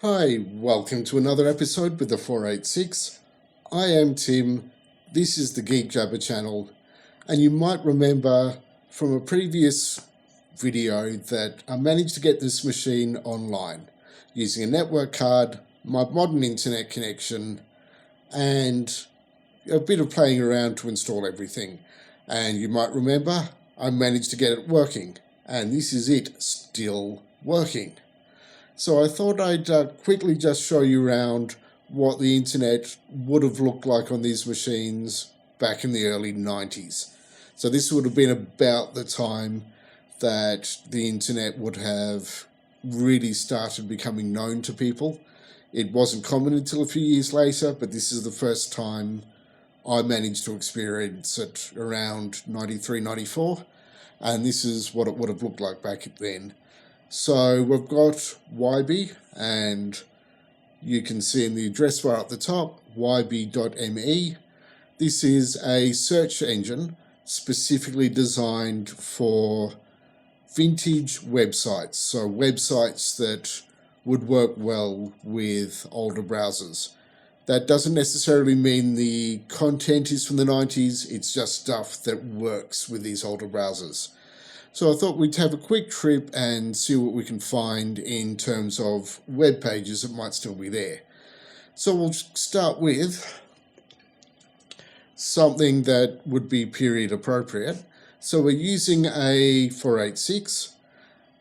Hi, welcome to another episode with the 486. I am Tim, this is the Geek Jabber channel, and you might remember from a previous video that I managed to get this machine online using a network card, my modern internet connection, and a bit of playing around to install everything. And you might remember I managed to get it working, and this is it, still working. So I thought I'd quickly just show you around what the internet would have looked like on these machines back in the early 90s. So this would have been about the time that the internet would have really started becoming known to people. It wasn't common until a few years later, but this is the first time I managed to experience it around 93, 94, and this is what it would have looked like back then. So we've got YB, and you can see in the address bar at the top, yb.me. This is a search engine specifically designed for vintage websites, so websites that would work well with older browsers. That doesn't necessarily mean the content is from the 90s, it's just stuff that works with these older browsers. So I thought we'd have a quick trip and see what we can find in terms of web pages that might still be there. So we'll start with something that would be period appropriate. So we're using a 486,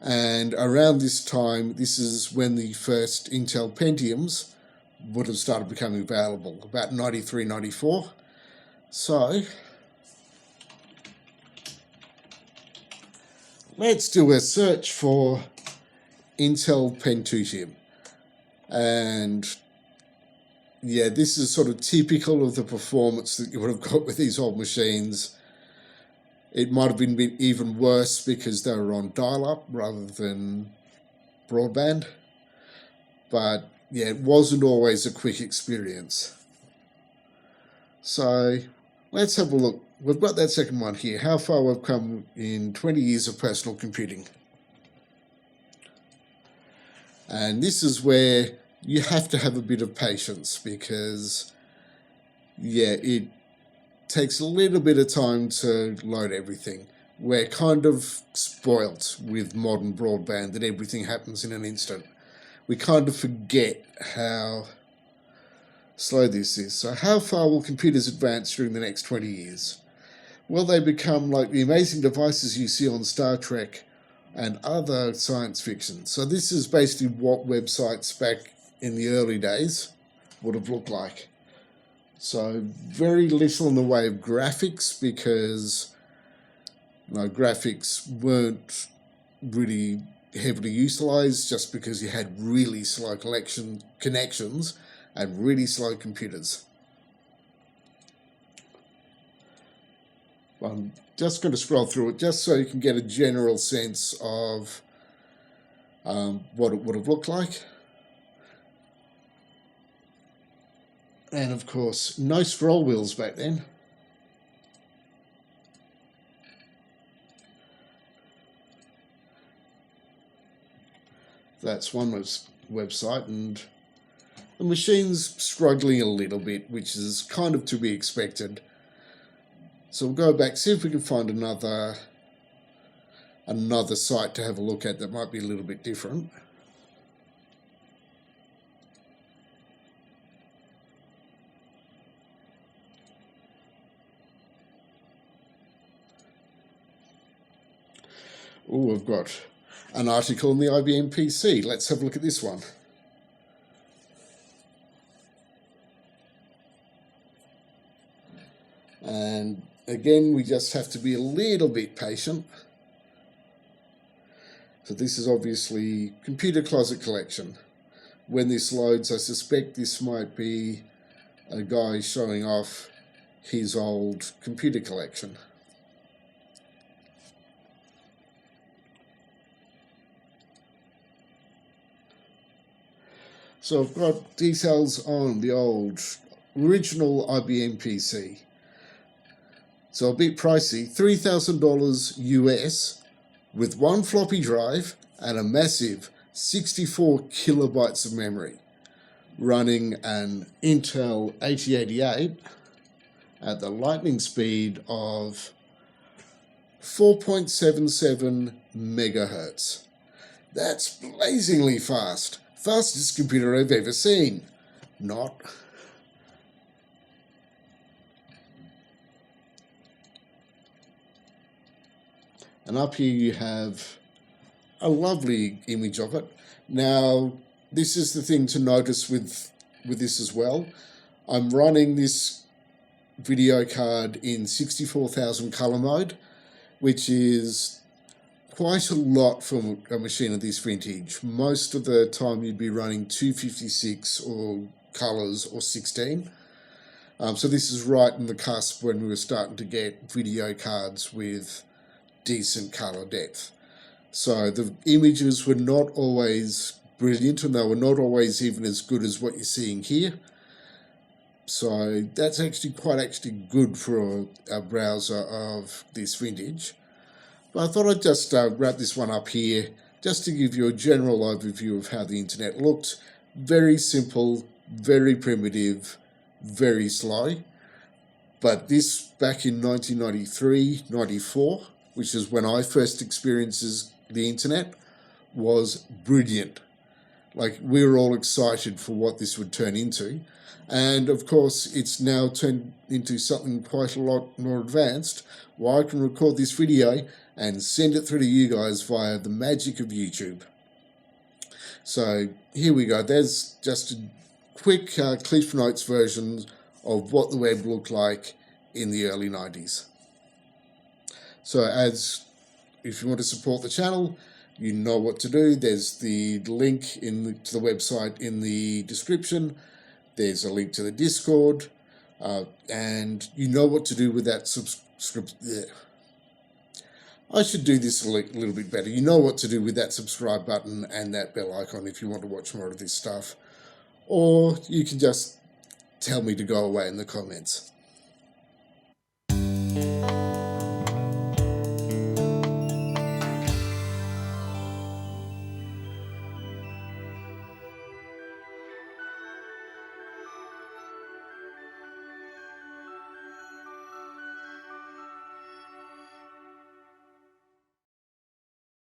and around this time, this is when the first Intel Pentiums would have started becoming available, about 93, 94. So let's do a search for Intel Pentium. And yeah, this is sort of typical of the performance that you would have got with these old machines. It might have been even worse because they were on dial-up rather than broadband. But yeah, it wasn't always a quick experience. So let's have a look. We've got that second one here, how far we've come in 20 years of personal computing. And this is where you have to have a bit of patience because, yeah, it takes a little bit of time to load everything. We're kind of spoilt with modern broadband that everything happens in an instant. We kind of forget how slow this is. So how far will computers advance during the next 20 years? Will they become like the amazing devices you see on Star Trek and other science fiction? So this is basically what websites back in the early days would have looked like. So very little in the way of graphics because graphics weren't really heavily utilized just because you had really slow connections and really slow computers. I'm just going to scroll through it just so you can get a general sense of what it would have looked like. And of course, no scroll wheels back then. That's one website, and the machine's struggling a little bit, which is kind of to be expected. So we'll go back, see if we can find another site to have a look at that might be a little bit different. Oh, we've got an article in the IBM PC. Let's have a look at this one. And again, we just have to be a little bit patient. So this is obviously Computer Closet Collection. When this loads, I suspect this might be a guy showing off his old computer collection. So I've got details on the old original IBM PC. So a bit pricey, $3,000 US with one floppy drive and a massive 64 kilobytes of memory, running an Intel 8088 at the lightning speed of 4.77 megahertz. That's blazingly fast. Fastest computer I've ever seen. Not. And up here you have a lovely image of it. Now, this is the thing to notice with this as well. I'm running this video card in 64,000 color mode, which is quite a lot for a machine of this vintage. Most of the time you'd be running 256 or colors or 16. So this is right in the cusp when we were starting to get video cards with decent color depth. So the images were not always brilliant, and they were not always even as good as what you're seeing here. So that's actually quite good for a browser of this vintage. But I thought I'd just wrap this one up here just to give you a general overview of how the internet looked. Very simple, very primitive, very slow. But this back in 1993, 94, which is when I first experienced the internet, was brilliant. Like, we were all excited for what this would turn into. And of course, it's now turned into something quite a lot more advanced, where I can record this video and send it through to you guys via the magic of YouTube. So here we go. There's just a quick Cliff Notes version of what the web looked like in the early 90s. So if you want to support the channel, you know what to do. There's the link to the website in the description. There's a link to the Discord, and you know what to do with that subscription. I should do this a little bit better. You know what to do with that subscribe button and that bell icon if you want to watch more of this stuff. Or you can just tell me to go away in the comments.